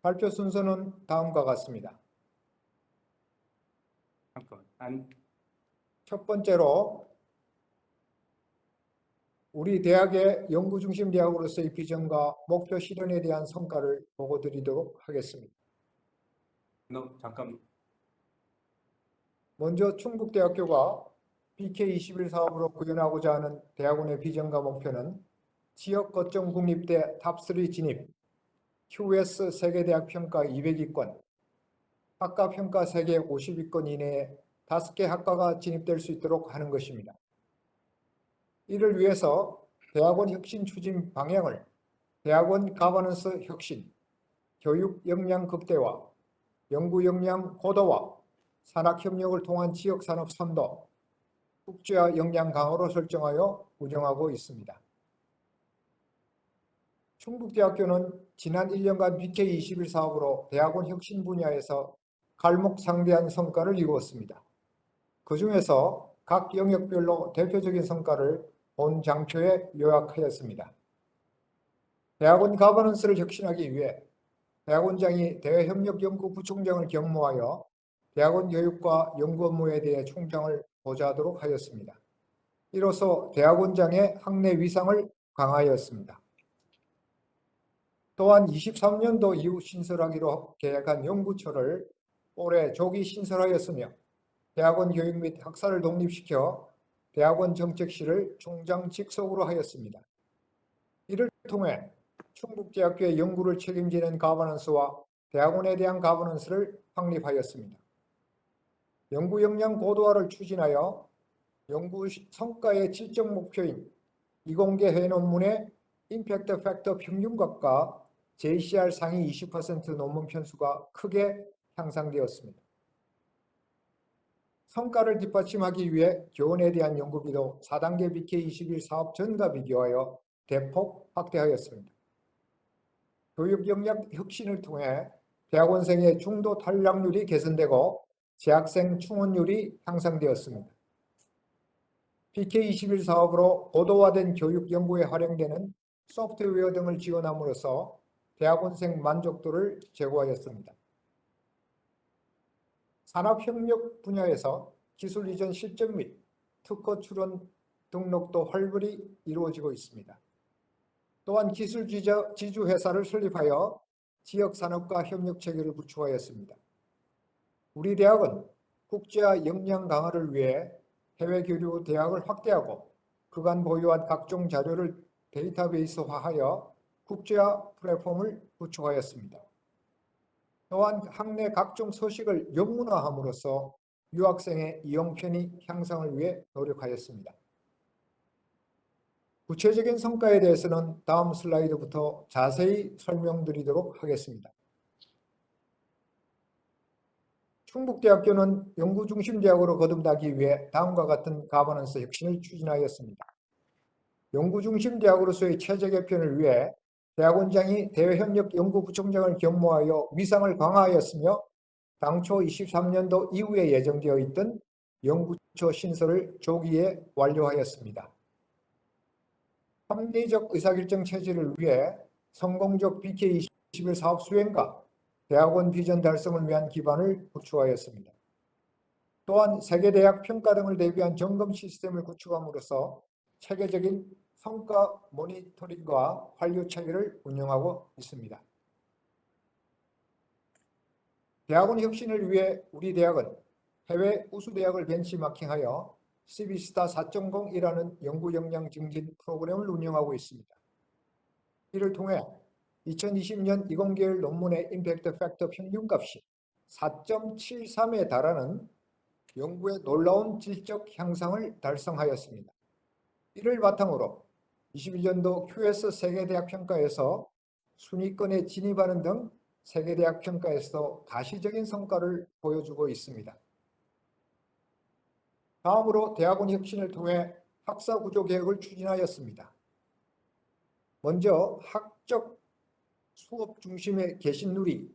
발표 순서는 다음과 같습니다. 첫 번째로 우리 대학의 연구중심 대학으로서의 비전과 목표 실현에 대한 성과를 보고드리도록 하겠습니다. 잠깐. 먼저 충북대학교가 BK21 사업으로 구현하고자 하는 대학원의 비전과 목표는 지역 거점 국립대 탑3 진입, QS 세계대학 평가 200위권, 학과 평가 세계 50위권 이내에 5개 학과가 진입될 수 있도록 하는 것입니다. 이를 위해서 대학원 혁신 추진 방향을 대학원 가버넌스 혁신, 교육 역량 극대화, 연구 역량 고도화, 산학협력을 통한 지역산업 선도, 국제화 역량 강화로 설정하여 운영하고 있습니다. 충북대학교는 지난 1년간 BK21 사업으로 대학원 혁신 분야에서 갈목상대한 성과를 이루었습니다. 그 중에서 각 영역별로 대표적인 성과를 본 장표에 요약하였습니다. 대학원 가버넌스를 혁신하기 위해 대학원장이 대외협력연구부총장을 경무하여 대학원 교육과 연구 업무에 대해 총장을 보좌하도록 하였습니다. 이로써 대학원장의 학내 위상을 강화하였습니다. 또한 23년도 이후 신설하기로 계획한 연구처를 올해 조기 신설하였으며 대학원 교육 및 학사를 독립시켜 대학원 정책실을 총장 직속으로 하였습니다. 이를 통해 충북대학교의 연구를 책임지는 가버넌스와 대학원에 대한 가버넌스를 확립하였습니다. 연구 역량 고도화를 추진하여 연구 성과의 질적 목표인 이공계 회의 논문의 임팩트 팩터 평균값과 JCR 상위 20% 논문 편수가 크게 향상되었습니다. 성과를 뒷받침하기 위해 교원에 대한 연구비도 4단계 BK21 사업 전과 비교하여 대폭 확대하였습니다. 교육 역량 혁신을 통해 대학원생의 중도 탈락률이 개선되고 재학생 충원율이 향상되었습니다. BK21 사업으로 고도화된 교육 연구에 활용되는 소프트웨어 등을 지원함으로써 대학원생 만족도를 제고하였습니다. 산업협력 분야에서 기술 이전 실적 및 특허 출원 등록도 활발히 이루어지고 있습니다. 또한 기술 지주 회사를 설립하여 지역 산업과 협력 체계를 구축하였습니다. 우리 대학은 국제화 역량 강화를 위해 해외 교류 대학을 확대하고 그간 보유한 각종 자료를 데이터베이스화하여 국제화 플랫폼을 구축하였습니다. 또한 학내 각종 소식을 영문화함으로써 유학생의 이용 편의 향상을 위해 노력하였습니다. 구체적인 성과에 대해서는 다음 슬라이드부터 자세히 설명드리도록 하겠습니다. 충북대학교는 연구중심대학으로 거듭나기 위해 다음과 같은 가버넌스 혁신을 추진하였습니다. 연구중심대학으로서의 체제 개편을 위해 대학원장이 대외협력연구부총장을 경무하여 위상을 강화하였으며 당초 23년도 이후에 예정되어 있던 연구처 신설을 조기에 완료하였습니다. 합리적 의사결정 체제를 위해 성공적 BK21 사업 수행과 대학원 비전 달성을 위한 기반을 구축하였습니다. 또한 세계대학 평가 등을 대비한 점검 시스템을 구축함으로써 체계적인 성과 모니터링과 관리 체계를 운영하고 있습니다. 대학원 혁신을 위해 우리 대학은 해외 우수대학을 벤치마킹하여 CB스타 4.0이라는 연구 역량 증진 프로그램을 운영하고 있습니다. 이를 통해 2020년 이공계열 논문의 임팩트 팩터 평균값이 4.73에 달하는 연구의 놀라운 질적 향상을 달성하였습니다. 이를 바탕으로 21년도 QS 세계대학 평가에서 순위권에 진입하는 등 세계대학 평가에서 가시적인 성과를 보여주고 있습니다. 다음으로 대학원 혁신을 통해 학사구조 개혁을 추진하였습니다. 먼저 학적 수업 중심의 개신누리,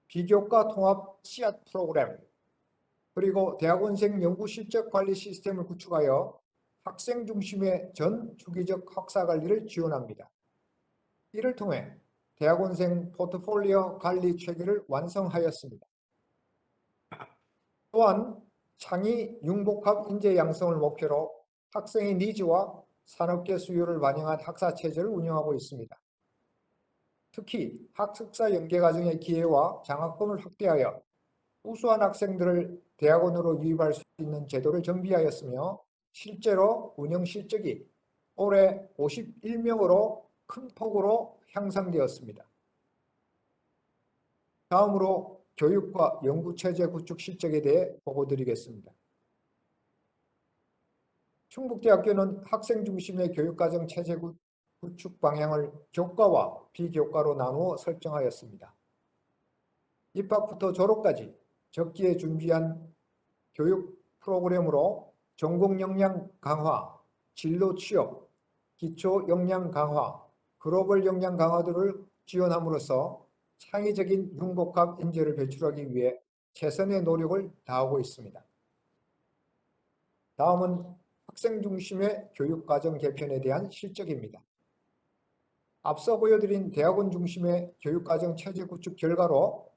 비교과 통합 씨앗 프로그램, 그리고 대학원생 연구 실적 관리 시스템을 구축하여 학생 중심의 전 주기적 학사 관리를 지원합니다. 이를 통해 대학원생 포트폴리오 관리 체계를 완성하였습니다. 또한 창의 융복합 인재 양성을 목표로 학생의 니즈와 산업계 수요를 반영한 학사 체제를 운영하고 있습니다. 특히 학습사 연계 과정의 기회와 장학금을 확대하여 우수한 학생들을 대학원으로 유입할 수 있는 제도를 정비하였으며 실제로 운영 실적이 올해 51명으로 큰 폭으로 향상되었습니다. 다음으로 교육과 연구체제 구축 실적에 대해 보고드리겠습니다. 충북대학교는 학생 중심의 교육과정 체제 구축 방향을 교과와 비교과로 나누어 설정하였습니다. 입학부터 졸업까지 적기에 준비한 교육 프로그램으로 전공 역량 강화, 진로 취업, 기초 역량 강화, 글로벌 역량 강화들을 지원함으로써 창의적인 융복합 인재를 배출하기 위해 최선의 노력을 다하고 있습니다. 다음은 학생 중심의 교육과정 개편에 대한 실적입니다. 앞서 보여드린 대학원 중심의 교육과정 체제 구축 결과로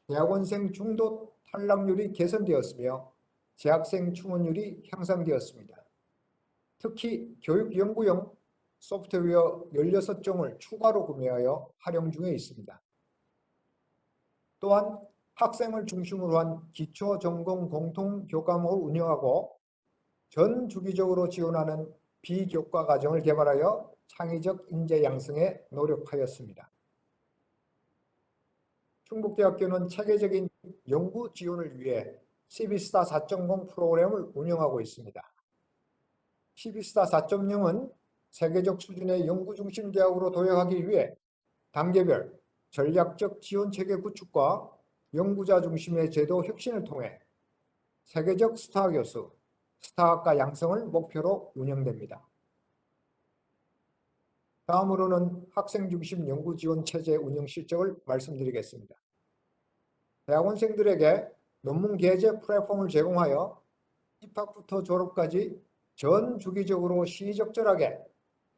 대학원생 중도 탈락률이 개선되었으며 재학생 충원율이 향상되었습니다. 특히 교육연구용 소프트웨어 16종을 추가로 구매하여 활용 중에 있습니다. 또한 학생을 중심으로 한 기초 전공 공통 교과목을 운영하고 전 주기적으로 지원하는 비교과 과정을 개발하여 창의적 인재 양성에 노력하였습니다. 충북대학교는 체계적인 연구 지원을 위해 CB스타 4.0 프로그램을 운영하고 있습니다. CB스타 4.0은 세계적 수준의 연구 중심 대학으로 도약하기 위해 단계별 전략적 지원 체계 구축과 연구자 중심의 제도 혁신을 통해 세계적 스타 교수, 스타학과 양성을 목표로 운영됩니다. 다음으로는 학생 중심 연구 지원 체제 운영 실적을 말씀드리겠습니다. 대학원생들에게 논문 게재 플랫폼을 제공하여 입학부터 졸업까지 전 주기적으로 시의적절하게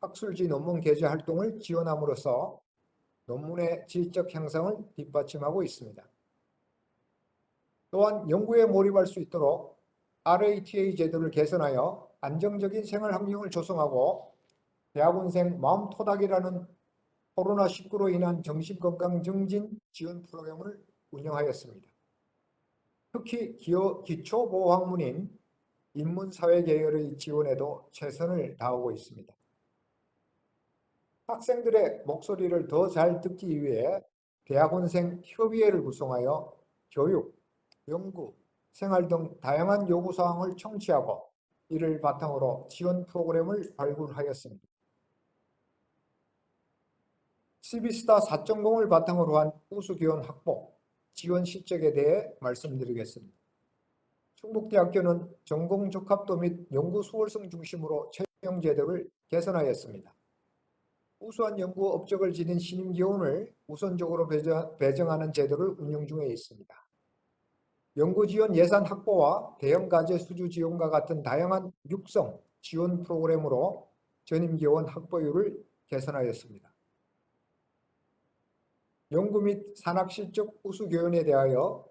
학술지 논문 게재 활동을 지원함으로써 논문의 질적 향상을 뒷받침하고 있습니다. 또한 연구에 몰입할 수 있도록 RATA 제도를 개선하여 안정적인 생활 환경을 조성하고 대학원생 마음토닥이라는 코로나19로 인한 정신건강 증진 지원 프로그램을 운영하였습니다. 특히 기초보호학문인 인문사회계열의 지원에도 최선을 다하고 있습니다. 학생들의 목소리를 더 잘 듣기 위해 대학원생 협의회를 구성하여 교육, 연구, 생활 등 다양한 요구사항을 청취하고 이를 바탕으로 지원 프로그램을 발굴하였습니다. CB스타 4.0을 바탕으로 한 우수교원 확보, 지원 실적에 대해 말씀드리겠습니다. 충북대학교는 전공 적합도 및 연구 수월성 중심으로 채용 제도를 개선하였습니다. 우수한 연구 업적을 지닌 신임 교원을 우선적으로 배정하는 제도를 운영 중에 있습니다. 연구 지원 예산 확보와 대형 과제 수주 지원과 같은 다양한 육성 지원 프로그램으로 전임 교원 확보율을 개선하였습니다. 연구 및 산학 실적 우수 교원에 대하여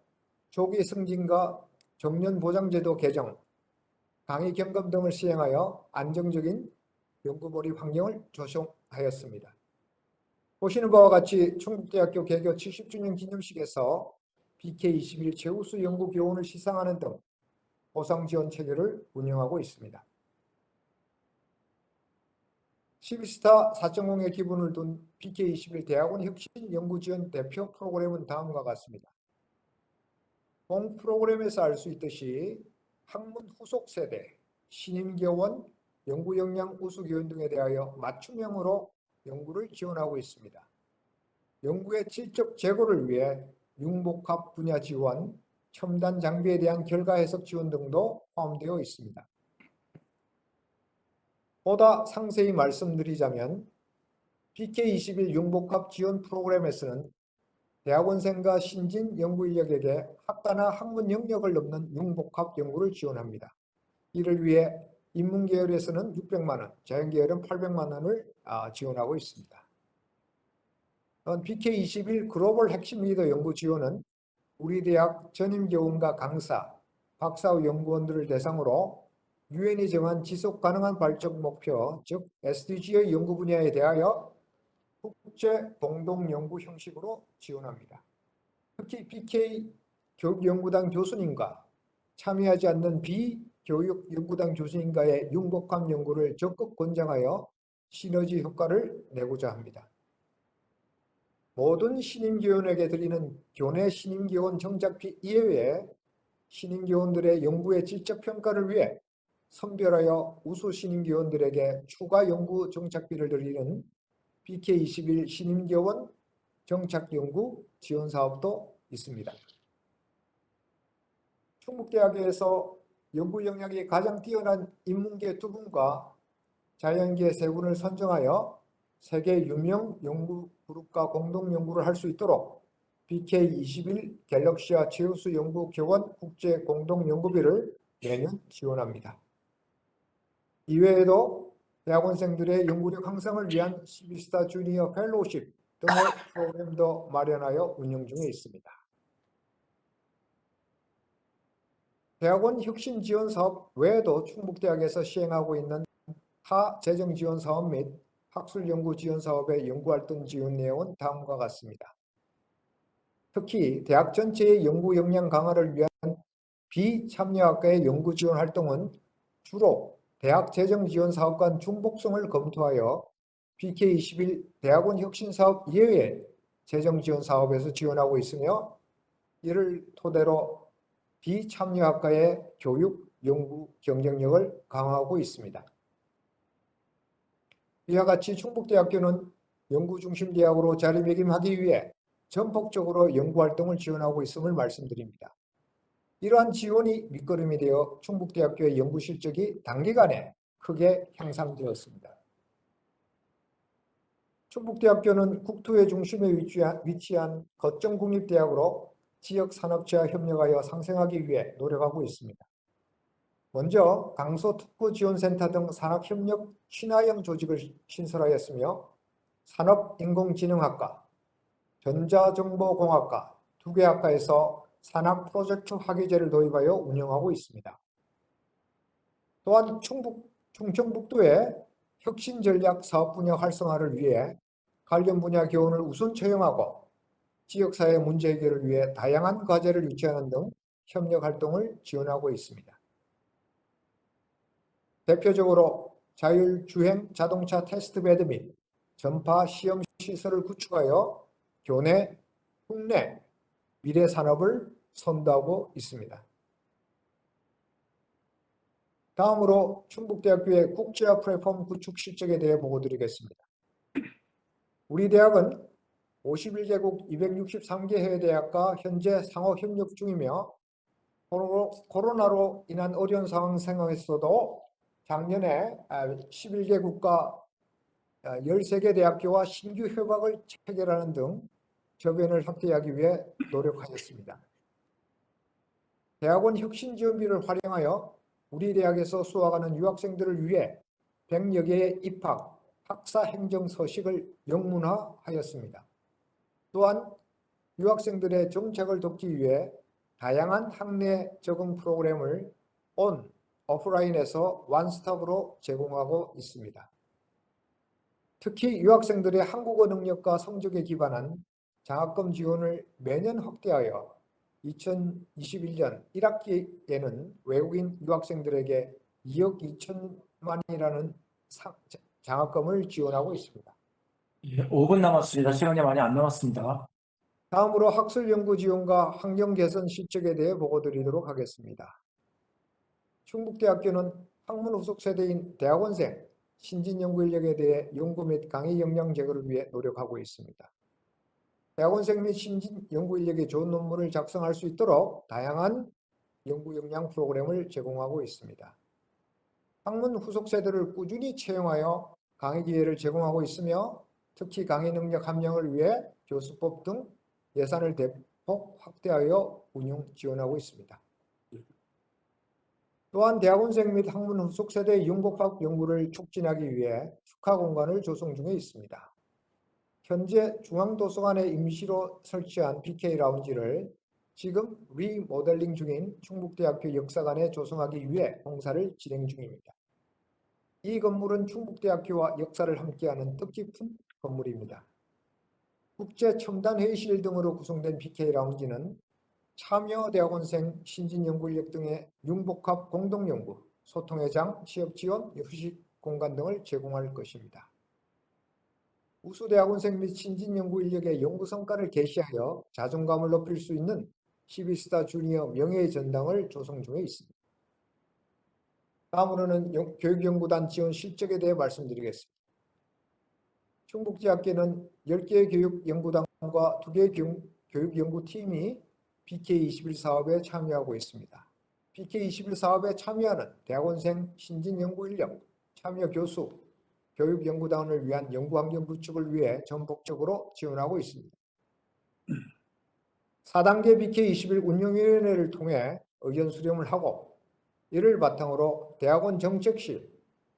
조기 승진과 정년 보장제도 개정, 강의 경감 등을 시행하여 안정적인 연구 몰입 환경을 조성하였습니다. 보시는 바와 같이 충북대학교 개교 70주년 기념식에서 BK21 최우수 연구 교원을 시상하는 등 보상 지원 체계를 운영하고 있습니다. CB스타 4.0의 기본을 둔 BK21 대학원 혁신 연구 지원 대표 프로그램은 다음과 같습니다. 본 프로그램에서 알 수 있듯이 학문 후속 세대, 신임 교원, 연구 역량 우수 교원 등에 대하여 맞춤형으로 연구를 지원하고 있습니다. 연구의 질적 제고를 위해 융복합 분야 지원, 첨단 장비에 대한 결과 해석 지원 등도 포함되어 있습니다. 보다 상세히 말씀드리자면 BK21 융복합 지원 프로그램에서는 대학원생과 신진 연구 인력에게 학과나 학문 영역을 넘는 융복합 연구를 지원합니다. 이를 위해 인문계열에서는 600만 원, 자연계열은 800만 원을 지원하고 있습니다. BK21 글로벌 핵심 리더 연구 지원은 우리 대학 전임교원과 강사, 박사후 연구원들을 대상으로 유엔이 정한 지속 가능한 발전 목표, 즉 SDG의 연구 분야에 대하여 국제 공동 연구 형식으로 지원합니다. 특히 BK 교육연구단 교수님과 참여하지 않는 비교육연구단 교수님과의 융복합 연구를 적극 권장하여 시너지 효과를 내고자 합니다. 모든 신임교원에게 드리는 교내 신임교원 정착비 이외에 신임교원들의 연구의 질적 평가를 위해 선별하여 우수 신임교원들에게 추가 연구 정착비를 드리는 BK21 신임교원 정착연구 지원사업도 있습니다. 충북대학에서 연구 역량이 가장 뛰어난 인문계 2분과 자연계 3분을 선정하여 세계 유명 연구 그룹과 공동 연구를 할 수 있도록 BK21 갤럭시아 제우스 연구 교원 국제 공동 연구비를 매년 지원합니다. 이외에도 대학원생들의 연구력 향상을 위한 시비스타 주니어 펠로우십 등의 프로그램도 마련하여 운영 중에 있습니다. 대학원 혁신 지원 사업 외에도 충북대학에서 시행하고 있는 타 재정 지원 사업 및 학술 연구 지원 사업의 연구활동 지원 내용은 다음과 같습니다. 특히 대학 전체의 연구 역량 강화를 위한 비참여학과의 연구 지원 활동은 주로 대학 재정 지원 사업 간 중복성을 검토하여 BK21 대학원 혁신 사업 이외의 재정 지원 사업에서 지원하고 있으며 이를 토대로 비참여학과의 교육, 연구 경쟁력을 강화하고 있습니다. 이와 같이 충북대학교는 연구중심대학으로 자리매김하기 위해 전폭적으로 연구활동을 지원하고 있음을 말씀드립니다. 이러한 지원이 밑거름이 되어 충북대학교의 연구 실적이 단기간에 크게 향상되었습니다. 충북대학교는 국토의 중심에 위치한 거점 국립대학으로 지역 산업체와 협력하여 상생하기 위해 노력하고 있습니다. 먼저 강소특구지원센터 등 산학협력 친화형 조직을 신설하였으며 산업인공지능학과, 전자정보공학과 2개 학과에서 산학 프로젝트 학위제를 도입하여 운영하고 있습니다. 또한 충청북도의 혁신전략 사업 분야 활성화를 위해 관련 분야 교원을 우선 채용하고 지역사회 문제 해결을 위해 다양한 과제를 유치하는 등 협력 활동을 지원하고 있습니다. 대표적으로 자율주행 자동차 테스트베드 및 전파 시험 시설을 구축하여 교내, 국내 미래 산업을 선도하고 있습니다. 다음으로 충북대학교의 국제화 플랫폼 구축 실적에 대해 보고드리겠습니다. 우리 대학은 51개국 263개 해외 대학과 현재 상호 협력 중이며 코로나로 인한 어려운 상황에서도 작년에 11개국과 13개 대학교와 신규 협약을 체결하는 등 저변을 확대하기 위해 노력하였습니다. 대학원 혁신지원비를 활용하여 우리 대학에서 수학하는 유학생들을 위해 100여 개의 입학, 학사 행정 서식을 영문화하였습니다. 또한 유학생들의 정착을 돕기 위해 다양한 학내 적응 프로그램을 오프라인에서 원스톱으로 제공하고 있습니다. 특히 유학생들의 한국어 능력과 성적에 기반한 장학금 지원을 매년 확대하여 2021년 1학기에는 외국인 유학생들에게 2억 2천만이라는 장학금을 지원하고 있습니다. 5분 남았습니다. 시간이 많이 안 남았습니다. 다음으로 학술연구 지원과 환경 개선 실적에 대해 보고드리도록 하겠습니다. 충북대학교는 학문 후속 세대인 대학원생, 신진 연구 인력에 대해 연구 및 강의 역량 제고를 위해 노력하고 있습니다. 대학원생 및 신진 연구 인력이 좋은 논문을 작성할 수 있도록 다양한 연구 역량 프로그램을 제공하고 있습니다. 학문 후속 세대를 꾸준히 채용하여 강의 기회를 제공하고 있으며 특히 강의 능력 함량을 위해 교수법 등 예산을 대폭 확대하여 운영 지원하고 있습니다. 또한 대학원생 및 학문 후속 세대의 융복합 연구를 촉진하기 위해 특화 공간을 조성 중에 있습니다. 현재 중앙도서관에 임시로 설치한 BK 라운지를 지금 리모델링 중인 충북대학교 역사관에 조성하기 위해 공사를 진행 중입니다. 이 건물은 충북대학교와 역사를 함께하는 뜻깊은 건물입니다. 국제첨단회의실 등으로 구성된 BK 라운지는 참여대학원생, 신진연구인력 등의 융복합 공동연구, 소통회장, 취업지원, 휴식 공간 등을 제공할 것입니다. 우수대학원생 및 신진연구인력의 연구성과를 게시하여 자존감을 높일 수 있는 12스타 주니어 명예의 전당을 조성 중에 있습니다. 다음으로는 교육연구단 지원 실적에 대해 말씀드리겠습니다. 충북대학교는 10개의 교육연구단과 2개의 교육연구팀이 BK21 사업에 참여하고 있습니다. BK21 사업에 참여하는 대학원생, 신진연구인력, 참여 교수, 교육연구단을 위한 연구환경 구축을 위해 전폭적으로 지원하고 있습니다. 4단계 BK21 운영위원회를 통해 의견 수렴을 하고 이를 바탕으로 대학원 정책실,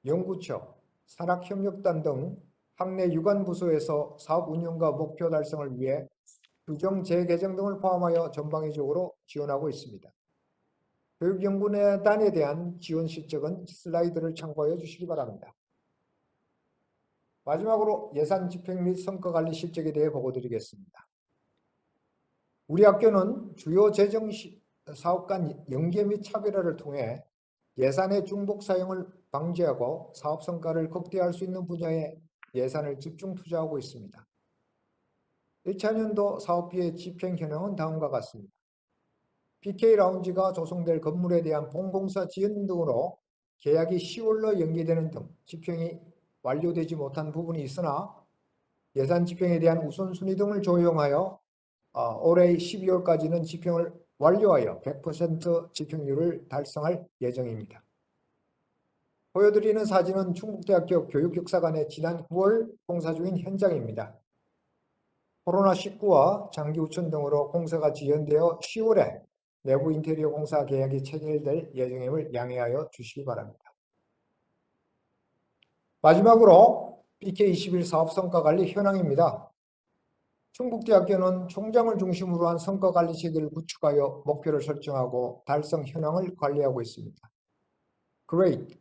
연구처, 산학협력단 등 학내 유관부서에서 사업 운영과 목표 달성을 위해 규정 재개정 등을 포함하여 전방위적으로 지원하고 있습니다. 교육연구단에 대한 지원 실적은 슬라이드를 참고하여 주시기 바랍니다. 마지막으로 예산 집행 및 성과관리 실적에 대해 보고드리겠습니다. 우리 학교는 주요 재정 사업 간 연계 및 차별화를 통해 예산의 중복 사용을 방지하고 사업 성과를 극대화할 수 있는 분야에 예산을 집중 투자하고 있습니다. 1차년도 사업비의 집행 현황은 다음과 같습니다. BK 라운지가 조성될 건물에 대한 본공사 지연 등으로 계약이 10월로 연기되는 등 집행이 완료되지 못한 부분이 있으나 예산 집행에 대한 우선순위 등을 조정하여 올해 12월까지는 집행을 완료하여 100% 집행률을 달성할 예정입니다. 보여드리는 사진은 충북대학교 교육역사관의 지난 9월 공사 중인 현장입니다. 코로나19와 장기 우천 등으로 공사가 지연되어 10월에 내부 인테리어 공사 계약이 체결될 예정임을 양해하여 주시기 바랍니다. 마지막으로 BK21 사업 성과관리 현황입니다. 충북대학교는 총장을 중심으로 한 성과관리 체계를 구축하여 목표를 설정하고 달성 현황을 관리하고 있습니다.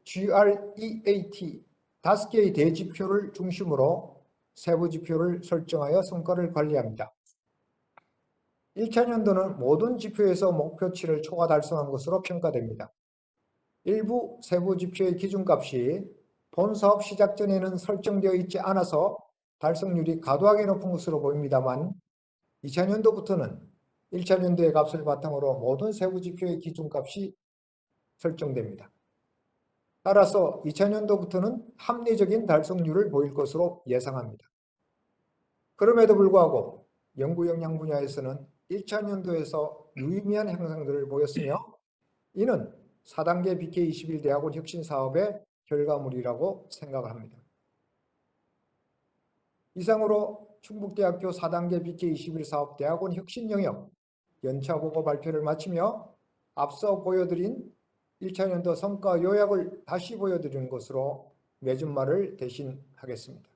GREAT 5개의 대지표를 중심으로 세부 지표를 설정하여 성과를 관리합니다. 1차년도는 모든 지표에서 목표치를 초과 달성한 것으로 평가됩니다. 일부 세부 지표의 기준값이 본 사업 시작 전에는 설정되어 있지 않아서 달성률이 과도하게 높은 것으로 보입니다만 2차년도부터는 1차년도의 값을 바탕으로 모든 세부 지표의 기준값이 설정됩니다. 따라서 2차년도부터는 합리적인 달성률을 보일 것으로 예상합니다. 그럼에도 불구하고 연구 역량 분야에서는 1차년도에서 유의미한 향상들을 보였으며 이는 4단계 BK21 대학원 혁신 사업의 결과물이라고 생각을 합니다. 이상으로 충북대학교 4단계 BK21 사업 대학원 혁신 영역 연차 보고 발표를 마치며 앞서 보여드린 1차년도 성과 요약을 다시 보여드리는 것으로 맺은 말을 대신하겠습니다.